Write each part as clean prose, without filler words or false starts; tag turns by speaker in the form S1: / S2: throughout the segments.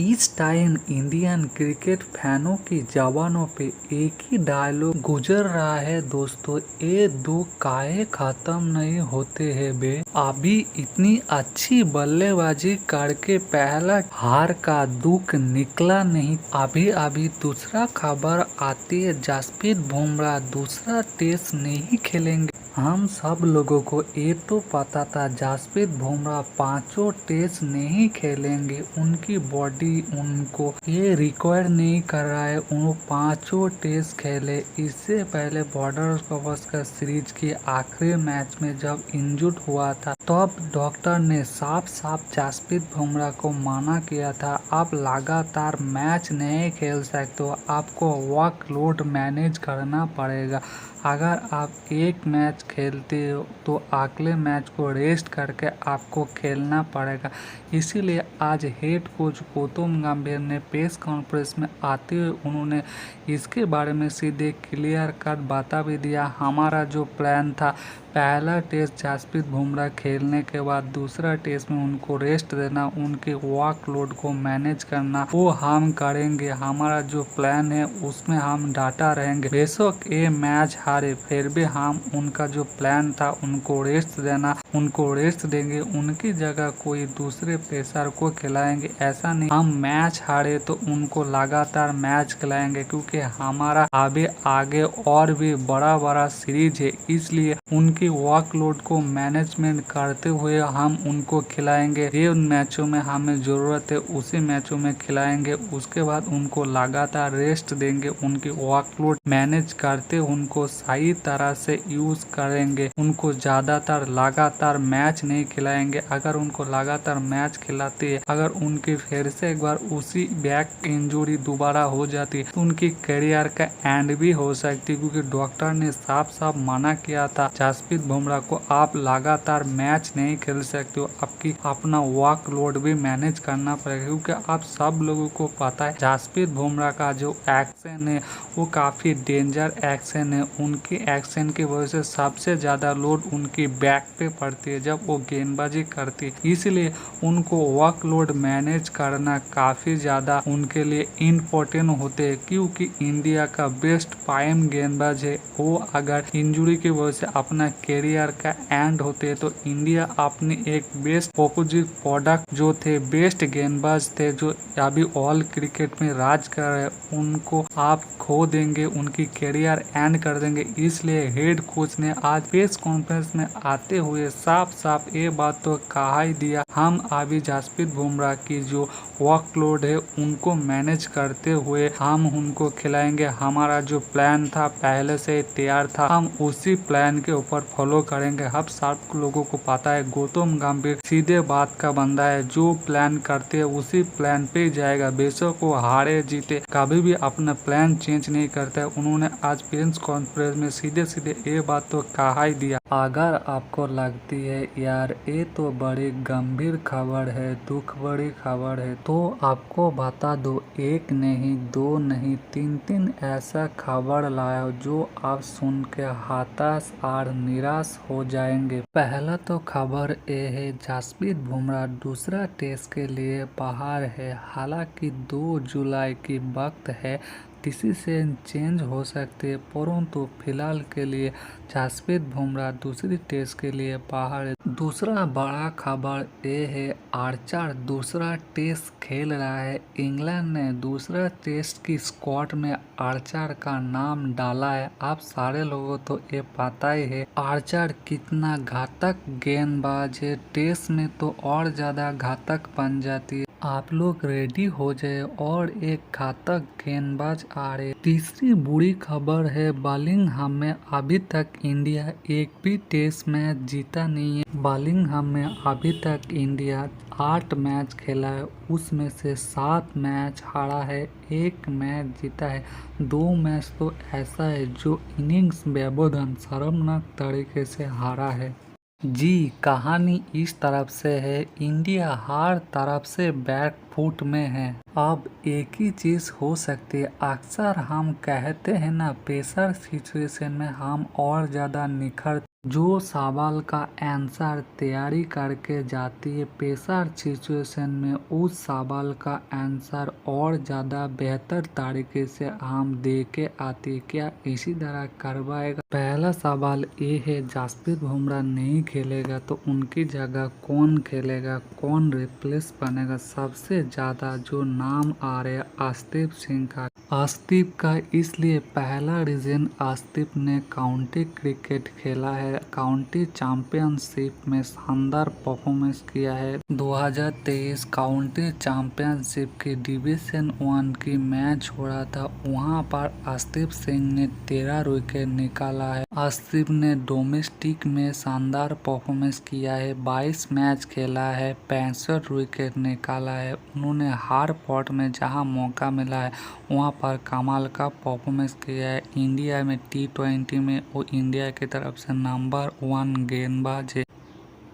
S1: इस time Indian cricket फैनों की जबानों पे एक ही डायलॉग गुजर रहा है दोस्तों, ये दुख काहे खत्म नहीं होते हैं बे। अभी इतनी अच्छी बल्लेबाजी करके पहला हार का दुख निकला नहीं। अभी अभी दूसरा खबर आती है, जसप्रीत बुमराह दूसरा टेस्ट नहीं खेलेंगे। हम सब लोगों को ये तो पता था जसप्रीत बुमराह पांचों टेस्ट नहीं खेलेंगे, उनकी बॉडी उनको ये रिक्वायर नहीं कर रहा है उन पांचों टेस्ट खेले। इससे पहले बॉर्डर गावस्कर सीरीज के आखिरी मैच में जब इंजर्ड हुआ था तब डॉक्टर ने साफ साफ जसप्रीत बुमराह को मना किया था, आप लगातार मैच नहीं खेल सकते हो, आपको वर्कलोड मैनेज करना पड़ेगा। अगर आप एक मैच खेलते हो तो अगले मैच को रेस्ट करके आपको खेलना पड़ेगा। इसीलिए आज हेड कोच गौतम गंभीर ने प्रेस कॉन्फ्रेंस में आते हुए उन्होंने इसके बारे में सीधे क्लियर कट बता भी दिया। हमारा जो प्लान था, पहला टेस्ट जसप्रीत बुमराह खेलने के बाद दूसरा टेस्ट में उनको रेस्ट देना, उनके वर्कलोड को मैनेज करना, वो हम करेंगे। हमारा जो प्लान है उसमें हम डाटा रहेंगे। बेशक ये मैच हारे फिर भी हम उनका जो प्लान था उनको रेस्ट देना, उनको रेस्ट देंगे, उनकी जगह कोई दूसरे पेसर को खिलाएंगे। ऐसा नहीं हम मैच हारे तो उनको लगातार मैच खिलाएंगे, क्योंकि हमारा अभी आगे और भी बड़ा बड़ा सीरीज है, इसलिए उनकी वर्कलोड को मैनेजमेंट करते हुए हम उनको खिलाएंगे। ये उन मैचों में हमें जरूरत है उसी मैचों में खिलाएंगे, उसके बाद उनको लगातार रेस्ट देंगे, उनकी वर्कलोड मैनेज करते उनको सही तरह से यूज करेंगे, उनको ज्यादातर लगातार मैच नहीं खिलाएंगे। अगर उनको लगातार मैच खिलाते हैं, अगर उनकी फिर से एक बार उसी बैक इंजरी दोबारा हो जाती है तो उनकी करियर का एंड भी हो सकती है, क्योंकि डॉक्टर ने साफ साफ मना किया था जसप्रीत बुमराह को, आप लगातार मैच नहीं खेल सकते हो, आपकी अपना वर्कलोड भी मैनेज करना पड़ेगा। क्योंकि आप सब लोगों को पता है जसप्रीत बुमराह का जो एक्शन है वो काफी डेंजर एक्शन है। उनकी एक्शन की वजह से सबसे ज्यादा लोड उनकी बैक पे पड़ती है जब वो गेंदबाजी करती है, इसलिए उनको वर्कलोड मैनेज करना काफी ज्यादा उनके लिए इम्पोर्टेंट होते हैं। क्योंकि इंडिया का बेस्ट पाइम गेंदबाज है, वो अगर इंजरी की वजह से अपना करियर का एंड होते हैं तो इंडिया अपनी एक बेस्ट अपोजिट प्रोडक्ट जो थे, बेस्ट गेंदबाज थे, जो अभी ऑल क्रिकेट में राज कर रहे, उनको आप खो देंगे, उनकी करियर एंड कर देंगे। इसलिए हेड कोच ने आज प्रेस कॉन्फ्रेंस में आते हुए साफ साफ ये बात तो कहा ही दिया, हम अभी जसप्रीत बुमराह की जो वर्कलोड है उनको मैनेज करते हुए हम उनको खिलाएंगे। हमारा जो प्लान था पहले से तैयार था, हम उसी प्लान के ऊपर फॉलो करेंगे। अब सब लोगों को पता है गौतम गंभीर सीधे बात का बंदा है, जो प्लान करते हैं उसी प्लान पे जाएगा। बेशक वो हारे जीते कभी भी अपना प्लान चेंज नहीं करता है। उन्होंने आज प्रेस कॉन्फ्रेंस में सीधे सीधे ये बात तो कहा ही दिया। अगर आपको लगती है यार ये तो बड़ी गंभीर खबर है, दुख भरी खबर है, तो आपको बता दो, एक नहीं दो नहीं तीन तीन ऐसा खबर लाया जो आप सुन के हताश और निराश हो जाएंगे। पहला तो खबर ये है, जसप्रीत बुमराह दूसरा टेस्ट के लिए बाहर है। हालांकि 2 जुलाई की वक्त है, डिसीजन चेंज हो सकते हैं, परंतु फिलहाल के लिए जसप्रीत बुमराह दूसरी टेस्ट के लिए बाहर है। दूसरा बड़ा खबर ये है, आर्चर दूसरा टेस्ट खेल रहा है। इंग्लैंड ने दूसरा टेस्ट की स्क्वाड में आर्चर का नाम डाला है। आप सारे लोगों तो ये पता ही है आर्चर कितना घातक गेंदबाज है, टेस्ट में तो और ज्यादा घातक बन जाती है। आप लोग रेडी हो जाए और एक घातक गेंदबाज आ रहे। तीसरी बुरी खबर है, बर्मिंघम में अभी तक इंडिया एक भी टेस्ट मैच जीता नहीं है। बर्मिंघम में अभी तक इंडिया 8 मैच खेला है, उसमें से 7 मैच हारा है, 1 मैच जीता है। 2 मैच तो ऐसा है जो इनिंग्स व्यवधान शर्मनाक तरीके से हारा है। जी, कहानी इस तरफ से है, इंडिया हर तरफ से बैक फुट में है। अब एक ही चीज हो सकती है, अक्सर हम कहते हैं ना, प्रेशर सिचुएशन में हम और ज्यादा निखर जो सवाल का आंसर तैयारी करके जाती है पेशर सिचुएशन में, उस सवाल का आंसर और ज़्यादा बेहतर तरीके से हम दे के आती है। क्या इसी तरह करवाएगा? पहला सवाल ये है, जसप्रीत बुमराह नहीं खेलेगा तो उनकी जगह कौन खेलेगा, कौन रिप्लेस बनेगा? सबसे ज़्यादा जो नाम आ रहे हैं अर्शदीप सिंह का। अर्शदीप का इसलिए पहला रीजन, अर्शदीप ने काउंटी क्रिकेट खेला है, काउंटी चैंपियनशिप में शानदार परफॉर्मेंस किया है। 2023 काउंटी चैंपियनशिप की डिवीजन 1 की मैच हो रहा था, वहां पर अर्शदीप सिंह ने 13 विकेट निकाला है। अर्शदीप ने डोमेस्टिक में शानदार परफॉर्मेंस किया है, 22 मैच खेला है, 65 विकेट निकाला है। उन्होंने हर पॉट में जहां मौका मिला है वहां पर कमाल का परफॉर्मेंस किया है। इंडिया में T20 में वो इंडिया की तरफ से नंबर 1 गेंदबाज है।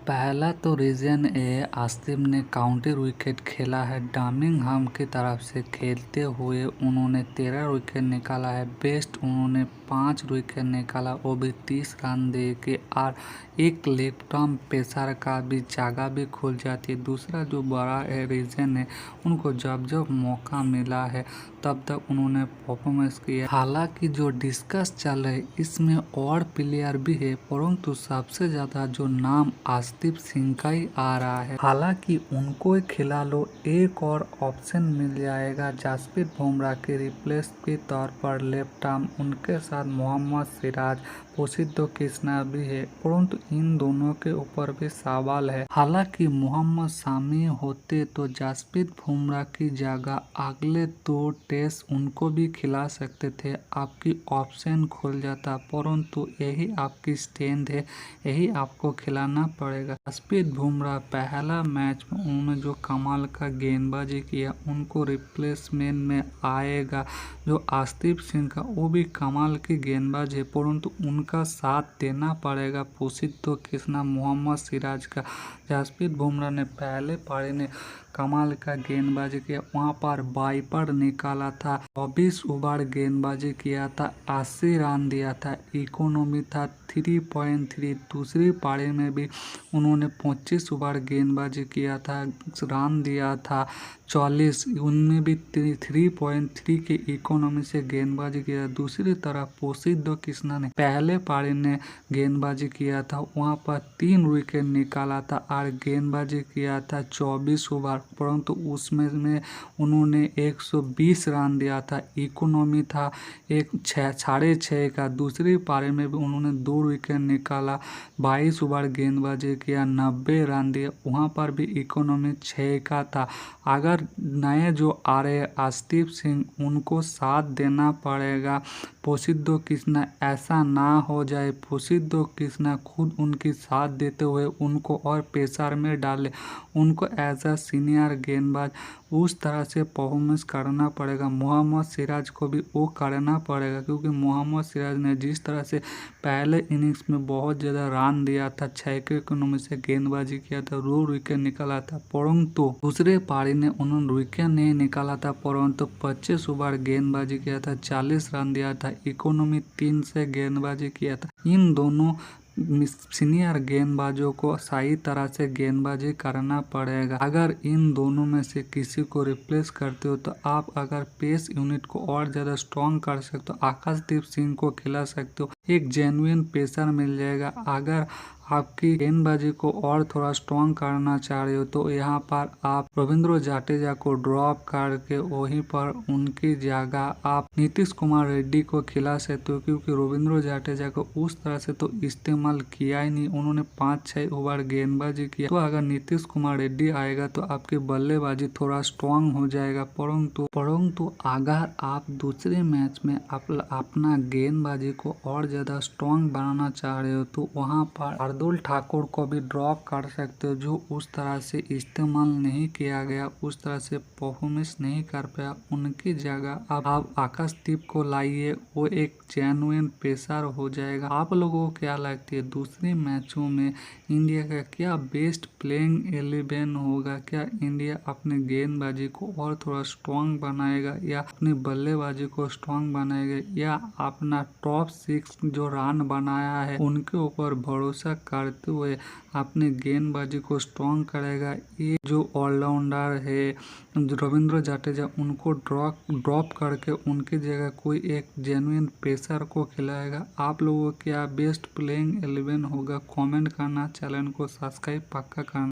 S1: पहला तो रीजन है, अर्शदीप ने काउंटी विकेट खेला है, बर्मिंघम की तरफ से खेलते हुए उन्होंने 13 विकेट निकाला है। बेस्ट उन्होंने 5 विकेट निकाला, वो भी 30 रन दे के, और एक लेफ्ट आर्म पेसर का भी जगह भी खुल जाती है। दूसरा जो बड़ा रीजन है, उनको जब जब मौका मिला है तब तक उन्होंने परफॉर्मेंस किया। हालांकि जो डिस्कस चल रहा है इसमें और प्लेयर भी है, परंतु सबसे ज्यादा जो नाम अर्शदीप सिंह का ही आ रहा है। हालांकि उनको ही खिला लो, एक और ऑप्शन मिल जाएगा जसप्रीत बुमराह के रिप्लेस के तौर पर लेफ्ट आर्म, उनके साथ मोहम्मद सिराज, प्रसिद्ध कृष्णा भी है, परंतु इन दोनों के ऊपर भी सवाल है। हालांकि मोहम्मद शामी होते तो जसप्रीत बुमराह की जगह अगले 2 टेस्ट उनको भी खिला सकते थे, आपकी ऑप्शन खुल जाता, परंतु यही आपकी स्ट्रेंथ है, यही आपको खिलाना पड़ेगा। जसप्रीत बुमराह पहला मैच में उन्होंने जो कमाल का गेंदबाजी किया, उनको रिप्लेसमेंट में आएगा जो अर्शदीप सिंह का, वो भी कमाल की गेंदबाज है, परंतु उनका साथ देना पड़ेगा प्रसिद्ध कृष्णा, मोहम्मद सिराज का। जसप्रीत बुमराह ने पहले पारी ने कमाल का गेंदबाजी किया, वहां पर वाइपर निकाला था, 24 ओवर गेंदबाजी किया था, 80 रन दिया था, इकोनॉमी था 3.3। दूसरी पारी में भी उन्होंने 25 ओवर गेंदबाजी किया था, रन दिया था 44, उनमें भी 3.3 के इकोनॉमी से गेंदबाजी किया। दूसरी तरफ प्रसिद्ध कृष्णा ने पहले पारी ने गेंदबाजी किया था, वहां पर 3 विकेट निकाला था और गेंदबाजी किया था 24 ओवर, परंतु उसमें उन्होंने 120 रन दिया था, इकोनॉमी था 6.5 का। दूसरी पारी में भी उन्होंने 2 विकेट निकाला, 22 ओवर गेंदबाजी किया, 90 रन दिए, वहां पर भी इकोनॉमी 6 का था। अगर नए जो आ रहे अर्शदीप सिंह, उनको साथ देना पड़ेगा प्रसिद्ध कृष्णा, ऐसा ना हो जाए प्रसिद्ध कृष्णा खुद उनकी साथ देते हुए उनको और प्रेशर में डाले, उनको एज अ सीनियर गेंदबाज उस तरह से परफॉर्मेंस करना पड़ेगा। मोहम्मद सिराज को भी वो करना पड़ेगा, क्योंकि मोहम्मद सिराज ने जिस तरह से पहले इनिंग्स में बहुत ज़्यादा रन दिया था, 6 के इकोनॉमी से गेंदबाजी किया था, 2 विकेट निकाला था, परंतु दूसरे पारी ने उन्होंने विकेट नहीं निकाला था, परंतु 25 ओवर गेंदबाजी किया था, 40 रन दिया था, इकोनॉमी 3 से गेंदबाजी किया था। इन दोनों सीनियर गेंदबाजों को सही तरह से गेंदबाजी करना पड़ेगा। अगर इन दोनों में से किसी को रिप्लेस करते हो तो आप अगर पेस यूनिट को और ज़्यादा स्ट्रॉन्ग कर सकते हो, आकाशदीप सिंह को खिला सकते हो, एक जेन्युइन पेसर मिल जाएगा। अगर आपकी गेंदबाजी को और थोड़ा स्ट्रॉन्ग करना चाह रहे हो तो यहाँ पर आप रविंद्र जडेजा को ड्रॉप करके वहीं पर उनकी जगह आप नीतीश कुमार रेड्डी को खिला सकते हो, क्योंकि रविंद्र जडेजा को उस तरह से तो इस्तेमाल किया ही नहीं, उन्होंने 5-6 ओवर गेंदबाजी किया। तो अगर नीतीश कुमार रेड्डी आएगा तो आपकी बल्लेबाजी थोड़ा स्ट्रॉन्ग हो जाएगा, परंतु अगर आप दूसरे मैच में अपना गेंदबाजी को और ज़्यादा स्ट्रॉन्ग बनाना चाह रहे हो तो वहाँ पर शार्दुल ठाकुर को भी ड्रॉप कर सकते हो, जो उस तरह से इस्तेमाल नहीं किया गया, उस तरह से परफॉर्मेंस नहीं कर पाया, उनकी जगह आप आकाशदीप को लाइए, वो एक जेन्युइन पेसर हो जाएगा। आप लोगों को क्या लगती है दूसरे मैचों में इंडिया का क्या बेस्ट प्लेइंग 11 होगा? क्या इंडिया अपने गेंदबाजी को और थोड़ा स्ट्रॉन्ग बनाएगा, या अपनी बल्लेबाजी को स्ट्रॉन्ग बनाएगा, या अपना टॉप 6 जो रन बनाया है उनके ऊपर भरोसा करते हुए अपने गेंदबाजी को स्ट्रॉन्ग करेगा। ये जो ऑलराउंडर है रविंद्र जडेजा, उनको ड्रॉप करके उनकी जगह कोई एक जेन्युइन पेसर को खिलाएगा। आप लोगों को क्या बेस्ट प्लेइंग 11 होगा, कमेंट करना, चैनल को सब्सक्राइब पक्का करना।